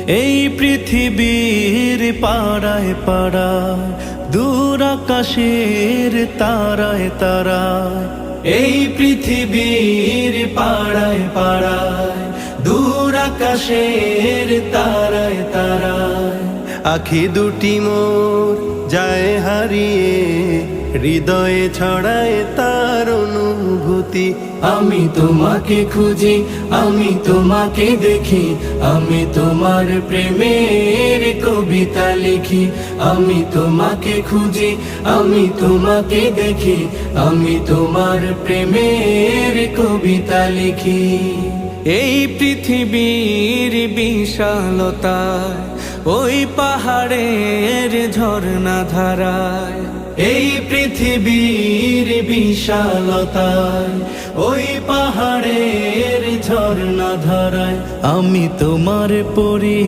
এই পৃথিবীর পাড়ায় পাড়ায়, দূর আকাশের তারায় তারায়। এই পৃথিবীর পাড়ায় পাড়ায়, দূর আকাশের তারায় তারায়। আখি দুটি মোর যায় হারিয়ে, হৃদয়ে ছড়ায় তার অনুভূতি। আমি তোমাকে খুঁজি, আমি তোমাকে দেখি, আমি তোমার প্রেমের কবিতা লিখি। আমি তোমাকে খুঁজি, আমি তোমাকে দেখি, আমি তোমার প্রেমের কবিতা লিখি। এই পৃথিবীর বিশালতায়, ওই পাহাড়ের ঝর্ণা ধারায়। এই পৃথিবীর বিশালতায়, ওই পাহাড়ের ঝর্ণা ধারায়। আমি তোমার পরি